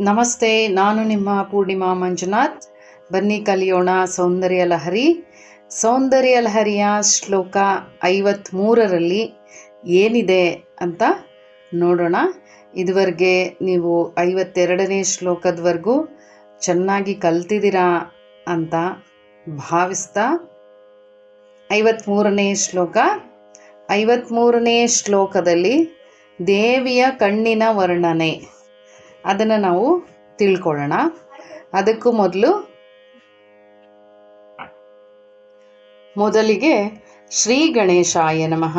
ನಮಸ್ತೆ, ನಾನು ನಿಮ್ಮ ಪೂರ್ಣಿಮಾ ಮಂಜುನಾಥ್. ಬನ್ನಿ ಕಲಿಯೋಣ ಸೌಂದರ್ಯ ಲಹರಿ. ಸೌಂದರ್ಯ ಲಹರಿಯ ಶ್ಲೋಕ 53ರಲ್ಲಿ ಏನಿದೆ ಅಂತ ನೋಡೋಣ. ಇದುವರೆಗೆ ನೀವು 52ನೇ ಶ್ಲೋಕದವರೆಗೂ ಚೆನ್ನಾಗಿ ಕಲ್ತಿದ್ದೀರಾ ಅಂತ ಭಾವಿಸ್ತಾ 53ನೇ ಶ್ಲೋಕ. 53ನೇ ಶ್ಲೋಕದಲ್ಲಿ ದೇವಿಯ ಕಣ್ಣಿನ ವರ್ಣನೆ ಅದನ್ನು ನಾವು ತಿಳ್ಕೊಳ್ಳೋಣ. ಅದಕ್ಕೂ ಮೊದಲಿಗೆ ಶ್ರೀ ಗಣೇಶಾಯ ನಮಃ,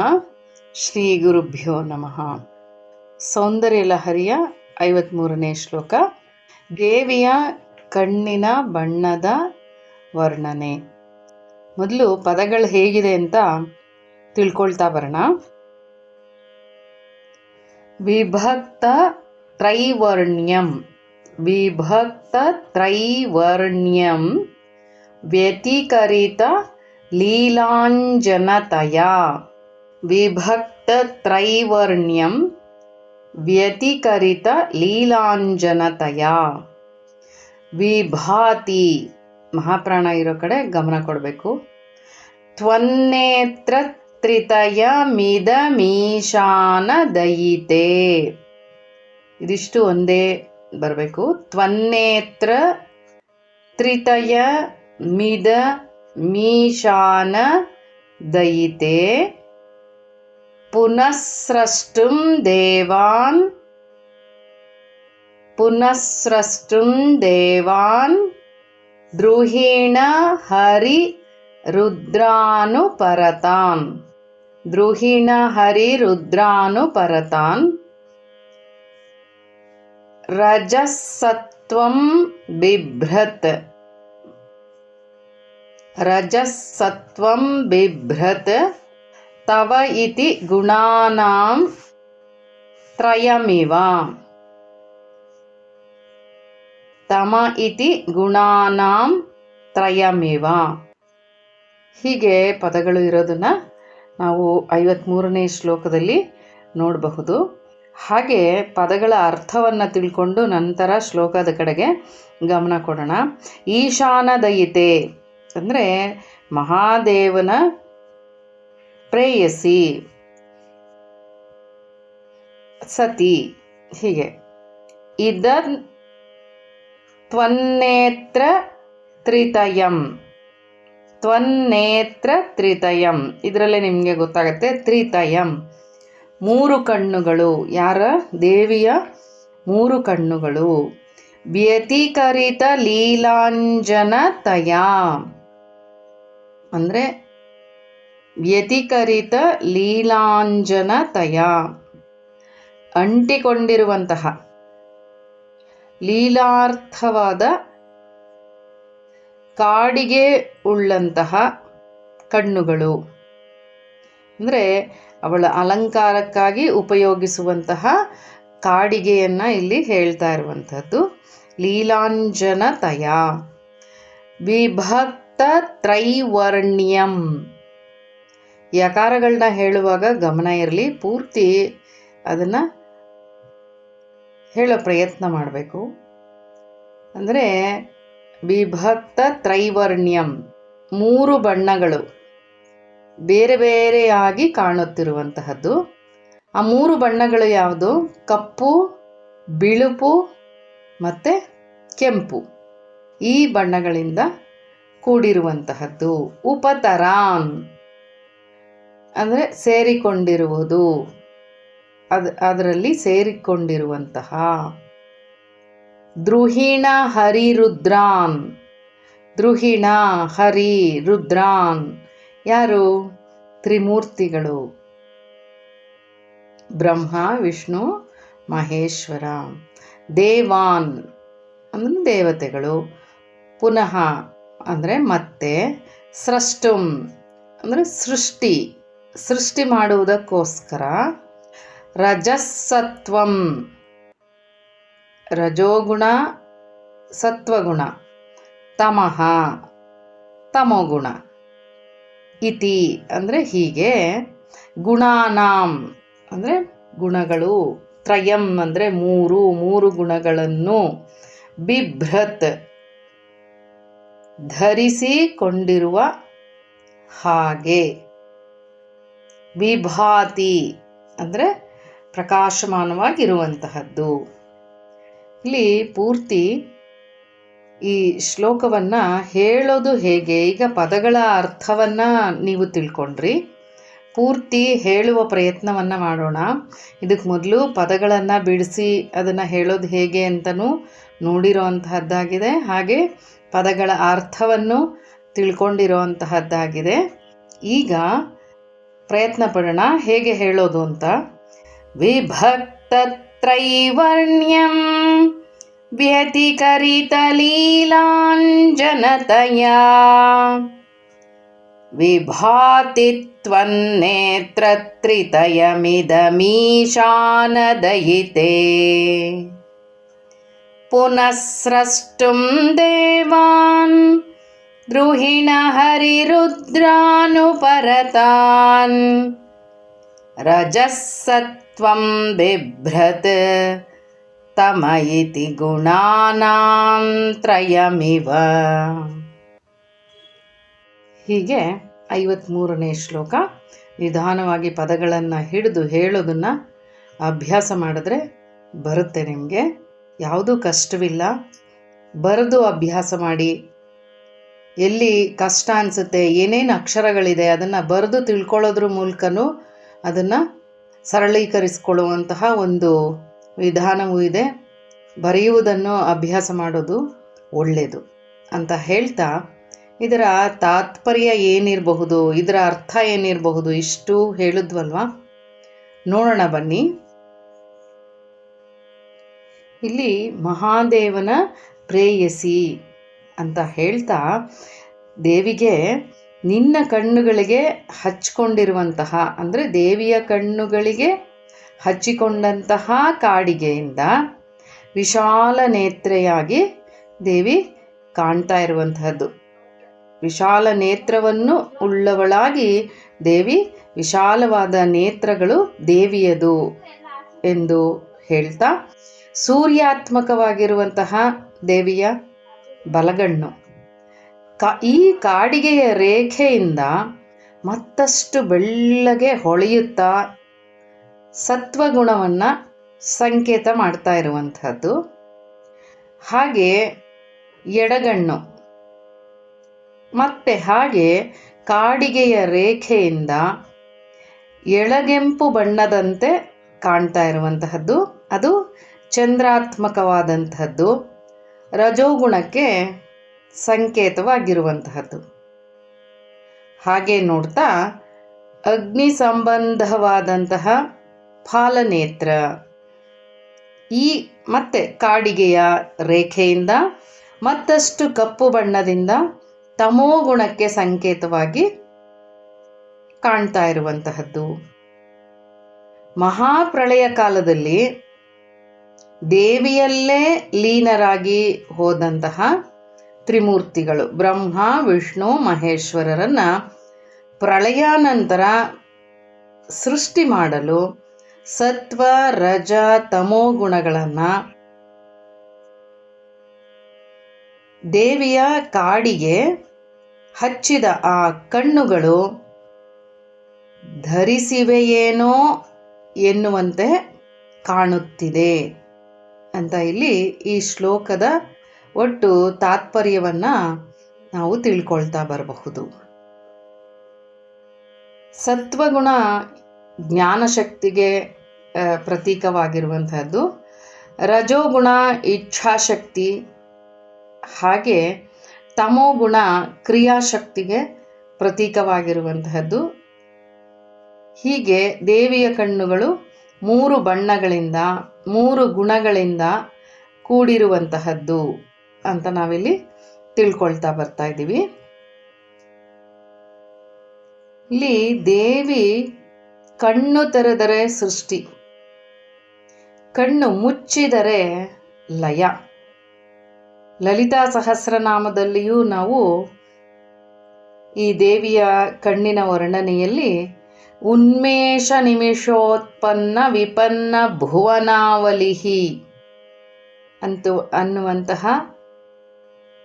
ಶ್ರೀ ಗುರುಭ್ಯೋ ನಮಃ. ಸೌಂದರ್ಯ ಲಹರಿಯ 53ನೇ ಶ್ಲೋಕ, ದೇವಿಯ ಕಣ್ಣಿನ ಬಣ್ಣದ ವರ್ಣನೆ. ಮೊದಲು ಪದಗಳು ಹೇಗಿದೆ ಅಂತ ತಿಳ್ಕೊಳ್ತಾ ಬರೋಣ. ವಿಭಕ್ತ ತ್ರೈವರ್ಣ್ಯಂ, ವಿಭಕ್ತ ತ್ರೈವರ್ಣ್ಯಂ ವ್ಯತಿಕರಿತ ಲೀಲಾಂಜನತಯ, ವಿಭಕ್ತ ತ್ರೈವರ್ಣ್ಯಂ ವ್ಯತಿಕರಿತ ಲೀಲಾಂಜನತಯ. ವಿಭಾತಿ ಮಹಾಪ್ರಾಣ ಇರೋ ಕಡೆ ಗಮನ ಕೊಡಬೇಕು. ತ್ವನ್ನೇತ್ರ ತ್ರಿತಯ ಮಿದಮೀಶಾನ ದಯಿತೆ, ಇದಿಷ್ಟು ಒಂದೇ ಬರಬೇಕು. ತ್ವನ್ನೇತ್ರ ತ್ರಿತಯ ಮಿದ ಮೀಶಾನ ದಯಿತೆ ಪುನಃಸ್ರಷ್ಟುಂ ದೇವಾನ್, ಪುನಃಸ್ರಷ್ಟುಂ ದೇವಾನ್ ದ್ರುಹೀಣ ಹರಿ ರುದ್ರಾನುಪರತಾನ್, ದ್ರುಹೀಣ ಹರಿ ರುದ್ರಾನುಪರತಾನ್. ರಜಸ್ಸತ್ವಂ ಬಿಭ್ರತ್, ರಜಸ್ಸತ್ವಂ ಬಿಭ್ರತ್ ತವ ಇತಿ ಗುಣಾನಾಂ ತ್ರಯಮಿವ, ತಮ ಇತಿ ಗುಣಾನಾಂ ತ್ರಯಮಿವ. ಹೀಗೆ ಪದಗಳು ಇರೋದನ್ನು ನಾವು 53ನೇ ಶ್ಲೋಕದಲ್ಲಿ ನೋಡಬಹುದು. ಹಾಗೆ ಪದಗಳ ಅರ್ಥವನ್ನು ತಿಳ್ಕೊಂಡು ನಂತರ ಶ್ಲೋಕದ ಕಡೆಗೆ ಗಮನ ಕೊಡೋಣ. ಈಶಾನ ದಯಿತೆ ಅಂದರೆ ಮಹಾದೇವನ ಪ್ರೇಯಸಿ, ಸತಿ. ಹೀಗೆ ಇದನ್ ತ್ವನ್ನೇತ್ರ ತ್ರಿತಯಂ, ತ್ವನ್ನೇತ್ರ ತ್ರಿತಯಂ, ಇದರಲ್ಲೇ ನಿಮಗೆ ಗೊತ್ತಾಗುತ್ತೆ. ತ್ರಿತಯಂ ಮೂರು ಕಣ್ಣುಗಳು, ಯಾರ? ದೇವಿಯ ಮೂರು ಕಣ್ಣುಗಳು. ವ್ಯತಿಕರಿತ ಲೀಲಾಂಜನತಯ ಅಂದರೆ ವ್ಯತಿಕರಿತ ಲೀಲಾಂಜನತಯ ಅಂಟಿಕೊಂಡಿರುವಂತಹ ಲೀಲಾರ್ಥವಾದ ಕಾಡಿಗೆ ಉಳ್ಳಂತಹ ಕಣ್ಣುಗಳು. ಅಂದರೆ ಅವಳ ಅಲಂಕಾರಕ್ಕಾಗಿ ಉಪಯೋಗಿಸುವಂತಹ ಕಾಡಿಗೆಯನ್ನು ಇಲ್ಲಿ ಹೇಳ್ತಾ ಇರುವಂಥದ್ದು. ಲೀಲಾಂಜನತಯ. ವಿಭಕ್ತ ತ್ರೈವರ್ಣ್ಯಂ, ಯಕಾರಗಳನ್ನ ಹೇಳುವಾಗ ಗಮನ ಇರಲಿ, ಪೂರ್ತಿ ಅದನ್ನು ಹೇಳೋ ಪ್ರಯತ್ನ ಮಾಡಬೇಕು. ಅಂದರೆ ವಿಭಕ್ತ ತ್ರೈವರ್ಣ್ಯಂ ಮೂರು ಬಣ್ಣಗಳು ಬೇರೆ ಬೇರೆಯಾಗಿ ಕಾಣುತ್ತಿರುವಂತಹದ್ದು. ಆ ಮೂರು ಬಣ್ಣಗಳು ಯಾವುದು? ಕಪ್ಪು, ಬಿಳುಪು ಮತ್ತು ಕೆಂಪು. ಈ ಬಣ್ಣಗಳಿಂದ ಕೂಡಿರುವಂತಹದ್ದು. ಉಪತರಾನ್ ಅಂದರೆ ಸೇರಿಕೊಂಡಿರುವುದು, ಅದರಲ್ಲಿ ಸೇರಿಕೊಂಡಿರುವಂತಹ. ದ್ರುಹೀಣ ಹರಿರುದ್ರಾನ್, ದ್ರುಹೀಣ ಹರಿ ರುದ್ರಾನ್ ಯಾರು? ತ್ರಿಮೂರ್ತಿಗಳು, ಬ್ರಹ್ಮ ವಿಷ್ಣು ಮಹೇಶ್ವರ. ದೇವಾನ್ ಅಂದರೆ ದೇವತೆಗಳು. ಪುನಃ ಅಂದರೆ ಮತ್ತೆ. ಸ್ರಷ್ಟುಂ ಅಂದರೆ ಸೃಷ್ಟಿ, ಸೃಷ್ಟಿ ಮಾಡುವುದಕ್ಕೋಸ್ಕರ. ರಜಸ್ಸತ್ವಂ ರಜೋಗುಣ ಸತ್ವಗುಣ. ತಮಃ ತಮೋಗುಣ. ಇತಿ ಅಂದರೆ ಹೀಗೆ. ಗುಣಾನಾಂ ಅಂದರೆ ಗುಣಗಳು. ತ್ರಯಂ ಅಂದರೆ ಮೂರು ಗುಣಗಳನ್ನು ಬಿಭ್ರತ್ ಧರಿಸಿಕೊಂಡಿರುವ ಹಾಗೆ. ವಿಭಾತಿ ಅಂದರೆ ಪ್ರಕಾಶಮಾನವಾಗಿರುವಂತಹದ್ದು. ಇಲ್ಲಿ ಪೂರ್ತಿ ಈ ಶ್ಲೋಕವನ್ನು ಹೇಳೋದು ಹೇಗೆ, ಈಗ ಪದಗಳ ಅರ್ಥವನ್ನು ನೀವು ತಿಳ್ಕೊಂಡ್ರಿ, ಪೂರ್ತಿ ಹೇಳುವ ಪ್ರಯತ್ನವನ್ನು ಮಾಡೋಣ. ಇದಕ್ಕೆ ಮೊದಲು ಪದಗಳನ್ನು ಬಿಡಿಸಿ ಅದನ್ನು ಹೇಳೋದು ಹೇಗೆ ಅಂತಲೂ ನೋಡಿರೋ ಅಂತಹದ್ದಾಗಿದೆ, ಹಾಗೆ ಪದಗಳ ಅರ್ಥವನ್ನು ತಿಳ್ಕೊಂಡಿರೋ ಅಂತಹದ್ದಾಗಿದೆ. ಈಗ ಪ್ರಯತ್ನ ಪಡೋಣ ಹೇಗೆ ಹೇಳೋದು ಅಂತ. ವಿಭಕ್ತತ್ರೈವರ್ಣ್ಯಂ ವ್ಯತಿಕರಿತಲೀಲಾಂಜನತಯಾ ವಿಭಾತಿ ತ್ವನ್ನೇತ್ರತ್ರಿತಯಮಿದಮೀಶಾನದಯಿತೆ ಪುನಃ ಸ್ರಷ್ಟುಂ ದೇವಾನ್ ದ್ರುಹಿಣ ಹರಿರುದ್ರಾನುಪರತಾನ್ ರಜಸ್ಸತ್ವಂ ಬಿಭ್ರತ್ ತಮ ಇತಿ ಗುಣಾನಾಂ ತ್ರಯಮಿವ. ಹೀಗೆ 53ನೇ ಶ್ಲೋಕ. ನಿಧಾನವಾಗಿ ಪದಗಳನ್ನು ಹಿಡಿದು ಹೇಳೋದನ್ನು ಅಭ್ಯಾಸ ಮಾಡಿದ್ರೆ ಬರುತ್ತೆ ನಿಮಗೆ, ಯಾವುದೂ ಕಷ್ಟವಿಲ್ಲ. ಬರೆದು ಅಭ್ಯಾಸ ಮಾಡಿ. ಎಲ್ಲಿ ಕಷ್ಟ ಅನಿಸುತ್ತೆ, ಏನೇನು ಅಕ್ಷರಗಳಿದೆ ಅದನ್ನು ಬರೆದು ತಿಳ್ಕೊಳ್ಳೋದ್ರ ಮೂಲಕನೂ ಅದನ್ನು ಸರಳೀಕರಿಸ್ಕೊಳ್ಳುವಂತಹ ಒಂದು ವಿಧಾನವೂ ಇದೆ. ಬರೆಯುವುದನ್ನು ಅಭ್ಯಾಸ ಮಾಡೋದು ಒಳ್ಳೆಯದು ಅಂತ ಹೇಳ್ತಾ, ಇದರ ತಾತ್ಪರ್ಯ ಏನಿರಬಹುದು, ಇದರ ಅರ್ಥ ಏನಿರಬಹುದು, ಇಷ್ಟು ಹೇಳಿದ್ವಲ್ವ, ನೋಡೋಣ ಬನ್ನಿ. ಇಲ್ಲಿ ಮಹಾದೇವನ ಪ್ರೇಯಸಿ ಅಂತ ಹೇಳ್ತಾ, ದೇವಿಗೆ ನಿನ್ನ ಕಣ್ಣುಗಳಿಗೆ ಹಚ್ಕೊಂಡಿರುವಂತಹ, ಅಂದರೆ ದೇವಿಯ ಕಣ್ಣುಗಳಿಗೆ ಹಚ್ಚಿಕೊಂಡಂತಹ ಕಾಡಿಗೆಯಿಂದ ವಿಶಾಲ ನೇತ್ರೆಯಾಗಿ ದೇವಿ ಕಾಣ್ತಾ ಇರುವಂತಹದ್ದು. ವಿಶಾಲ ನೇತ್ರವನ್ನು ಉಳ್ಳವಳಾಗಿ ದೇವಿ, ವಿಶಾಲವಾದ ನೇತ್ರಗಳು ದೇವಿಯದು ಎಂದು ಹೇಳ್ತಾ, ಸೂರ್ಯಾತ್ಮಕವಾಗಿರುವಂತಹ ದೇವಿಯ ಬಲಗಣ್ಣು ಈ ಕಾಡಿಗೆಯ ರೇಖೆಯಿಂದ ಮತ್ತಷ್ಟು ಬೆಳ್ಳಗೆ ಹೊಳೆಯುತ್ತಾ ಸತ್ವಗುಣವನ್ನು ಸಂಕೇತ ಮಾಡ್ತಾ ಇರುವಂಥದ್ದು. ಹಾಗೆ ಎಡಗಣ್ಣು ಮತ್ತೆ ಹಾಗೆ ಕಾಡಿಗೆಯ ರೇಖೆಯಿಂದ ಎಳಗೆಂಪು ಬಣ್ಣದಂತೆ ಕಾಣ್ತಾ ಇರುವಂತಹದ್ದು, ಅದು ಚಂದ್ರಾತ್ಮಕವಾದಂತಹದ್ದು, ರಜೋಗುಣಕ್ಕೆ ಸಂಕೇತವಾಗಿರುವಂತಹದ್ದು. ಹಾಗೆ ನೋಡ್ತಾ ಅಗ್ನಿ ಸಂಬಂಧವಾದಂತಹ ಫಾಲನೇತ್ರ ಈ ಮತ್ತೆ ಕಾಡಿಗೆಯ ರೇಖೆಯಿಂದ ಮತ್ತಷ್ಟು ಕಪ್ಪು ಬಣ್ಣದಿಂದ ತಮೋಗುಣಕ್ಕೆ ಸಂಕೇತವಾಗಿ ಕಾಣ್ತಾ ಇರುವಂತಹದ್ದು. ಮಹಾಪ್ರಳಯ ಕಾಲದಲ್ಲಿ ದೇವಿಯಲ್ಲೇ ಲೀನರಾಗಿ ಹೋದಂತಹ ತ್ರಿಮೂರ್ತಿಗಳು ಬ್ರಹ್ಮ ವಿಷ್ಣು ಮಹೇಶ್ವರರನ್ನ ಪ್ರಳಯಾನಂತರ ಸೃಷ್ಟಿ ಮಾಡಲು ಸತ್ವ ರಜ ತಮೋ ಗುಣಗಳನ್ನು ದೇವಿಯ ಕಾಡಿಗೆ ಹಚ್ಚಿದ ಆ ಕಣ್ಣುಗಳು ಧರಿಸಿವೆಯೇನೋ ಎನ್ನುವಂತೆ ಕಾಣುತ್ತಿದೆ ಅಂತ ಇಲ್ಲಿ ಈ ಶ್ಲೋಕದ ಒಟ್ಟು ತಾತ್ಪರ್ಯವನ್ನು ನಾವು ತಿಳ್ಕೊಳ್ತಾ ಬರಬಹುದು. ಸತ್ವಗುಣ ಜ್ಞಾನಶಕ್ತಿಗೆ ಪ್ರತೀಕವಾಗಿರುವಂತಹದ್ದು, ರಜೋಗುಣ ಇಚ್ಛಾಶಕ್ತಿ, ಹಾಗೆ ತಮೋಗುಣ ಕ್ರಿಯಾಶಕ್ತಿಗೆ ಪ್ರತೀಕವಾಗಿರುವಂತಹದ್ದು. ಹೀಗೆ ದೇವಿಯ ಕಣ್ಣುಗಳು 3 ಬಣ್ಣಗಳಿಂದ 3 ಗುಣಗಳಿಂದ ಕೂಡಿರುವಂತಹದ್ದು ಅಂತ ನಾವಿಲ್ಲಿ ತಿಳ್ಕೊಳ್ತಾ ಬರ್ತಾ ಇದ್ದೀವಿ. ಇಲ್ಲಿ ದೇವಿ ಕಣ್ಣು ತೆರೆದರೆ ಸೃಷ್ಟಿ, ಕಣ್ಣು ಮುಚ್ಚಿದರೆ ಲಯ. ಲಲಿತಾ ಸಹಸ್ರನಾಮದಲ್ಲಿಯೂ ನಾವು ಈ ದೇವಿಯ ಕಣ್ಣಿನ ವರ್ಣನೆಯಲ್ಲಿ ಉನ್ಮೇಷ ನಿಮಿಷೋತ್ಪನ್ನ ವಿಪನ್ನ ಭುವನಾವಲಿಹಿ ಅನ್ನುವಂತಹ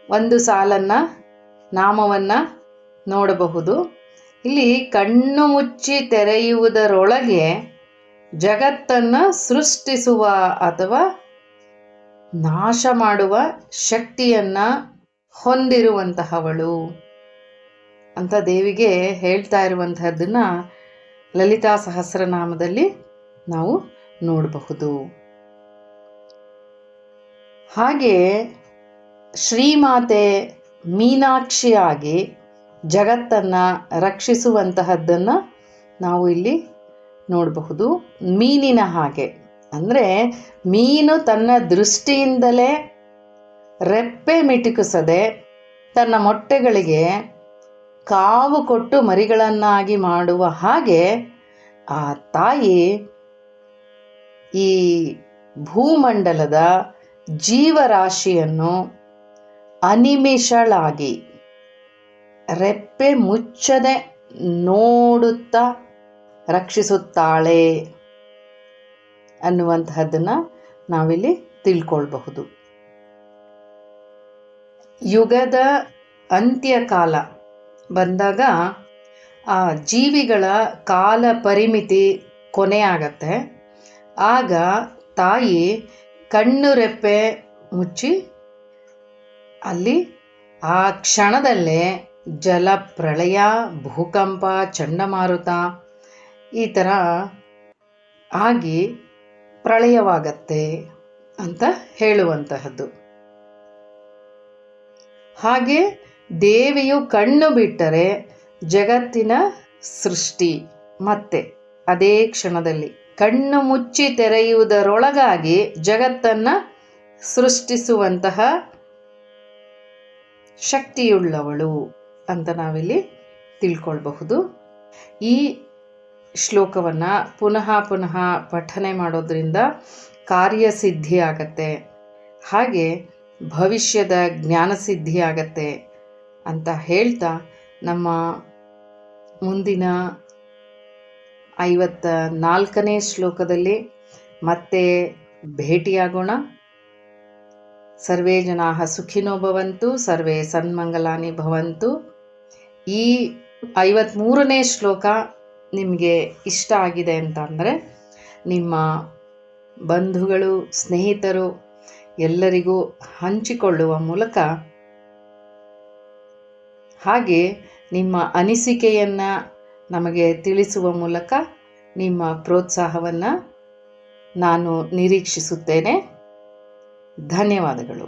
ಒಂದು ಸಾಲನ್ನು ನಾಮವನ್ನು ನೋಡಬಹುದು. ಇಲ್ಲಿ ಕಣ್ಣು ಮುಚ್ಚಿ ತೆರೆಯುವುದರೊಳಗೆ ಜಗತ್ತನ್ನು ಸೃಷ್ಟಿಸುವ ಅಥವಾ ನಾಶ ಮಾಡುವ ಶಕ್ತಿಯನ್ನು ಹೊಂದಿರುವಂತಹವಳು ಅಂತ ದೇವಿಗೆ ಹೇಳ್ತಾ ಇರುವಂತಹದ್ದನ್ನು ಲಲಿತಾ ಸಹಸ್ರನಾಮದಲ್ಲಿ ನಾವು ನೋಡಬಹುದು. ಹಾಗೆ ಶ್ರೀಮಾತೆ ಮೀನಾಕ್ಷಿಯಾಗಿ ಜಗತ್ತನ್ನು ರಕ್ಷಿಸುವಂತಹದ್ದನ್ನು ನಾವು ಇಲ್ಲಿ ನೋಡಬಹುದು. ಮೀನಿನ ಹಾಗೆ, ಅಂದರೆ ಮೀನು ತನ್ನ ದೃಷ್ಟಿಯಿಂದಲೇ ರೆಪ್ಪೆ ಮಿಟುಕಿಸದೆ ತನ್ನ ಮೊಟ್ಟೆಗಳಿಗೆ ಕಾವು ಕೊಟ್ಟು ಮರಿಗಳನ್ನಾಗಿ ಮಾಡುವ ಹಾಗೆ ಆ ತಾಯಿ ಈ ಭೂಮಂಡಲದ ಜೀವರಾಶಿಯನ್ನು ಅನಿಮಿಷಳಾಗಿ ರೆಪ್ಪೆ ಮುಚ್ಚದೆ ನೋಡುತ್ತಾ ರಕ್ಷಿಸುತ್ತಾಳೆ ಅನ್ನುವಂತಹದ್ದನ್ನು ನಾವಿಲ್ಲಿ ತಿಳ್ಕೊಳ್ಬಹುದು. ಯುಗದ ಅಂತ್ಯಕಾಲ ಬಂದಾಗ ಆ ಜೀವಿಗಳ ಕಾಲ ಪರಿಮಿತಿ ಕೊನೆಯಾಗತ್ತೆ. ಆಗ ತಾಯಿ ಕಣ್ಣು ರೆಪ್ಪೆ ಮುಚ್ಚಿ ಅಲ್ಲಿ ಆ ಕ್ಷಣದಲ್ಲೇ ಜಲಪ್ರಳಯ, ಭೂಕಂಪ, ಚಂಡಮಾರುತ ಈ ಥರ ಆಗಿ ಪ್ರಳಯವಾಗತ್ತೆ ಅಂತ ಹೇಳುವಂತಹದ್ದು. ಹಾಗೆ ದೇವಿಯು ಕಣ್ಣು ಬಿಟ್ಟರೆ ಜಗತ್ತಿನ ಸೃಷ್ಟಿ ಮತ್ತೆ ಅದೇ ಕ್ಷಣದಲ್ಲಿ ಕಣ್ಣು ಮುಚ್ಚಿ ತೆರೆಯುವುದರೊಳಗಾಗಿ ಜಗತ್ತನ್ನು ಸೃಷ್ಟಿಸುವಂತಹ ಶಕ್ತಿಯುಳ್ಳವಳು ಅಂತ ನಾವಿಲ್ಲಿ ತಿಳ್ಕೊಳ್ಬಹುದು. ಈ ಶ್ಲೋಕವನ್ನು ಪುನಃ ಪುನಃ ಪಠನೆ ಮಾಡೋದ್ರಿಂದ ಕಾರ್ಯಸಿದ್ಧಿ ಆಗತ್ತೆ, ಹಾಗೆ ಭವಿಷ್ಯದ ಜ್ಞಾನಸಿದ್ಧಿ ಆಗತ್ತೆ ಅಂತ ಹೇಳ್ತಾ ನಮ್ಮ ಮುಂದಿನ 54ನೇ ಶ್ಲೋಕದಲ್ಲಿ ಮತ್ತೆ ಭೇಟಿಯಾಗೋಣ. ಸರ್ವೇ ಜನಾಃ ಸುಖಿನೋ ಭವಂತು, ಸರ್ವೇ ಸನ್ಮಂಗಲಾನಿ ಭವಂತು. ಈ 53ನೇ ಶ್ಲೋಕ ನಿಮಗೆ ಇಷ್ಟ ಆಗಿದೆ ಅಂತ ಅಂದರೆ ನಿಮ್ಮ ಬಂಧುಗಳು, ಸ್ನೇಹಿತರು ಎಲ್ಲರಿಗೂ ಹಂಚಿಕೊಳ್ಳುವ ಮೂಲಕ, ಹಾಗೆ ನಿಮ್ಮ ಅನಿಸಿಕೆಯನ್ನು ನಮಗೆ ತಿಳಿಸುವ ಮೂಲಕ ನಿಮ್ಮ ಪ್ರೋತ್ಸಾಹವನ್ನು ನಾನು ನಿರೀಕ್ಷಿಸುತ್ತೇನೆ. ಧನ್ಯವಾದಗಳು.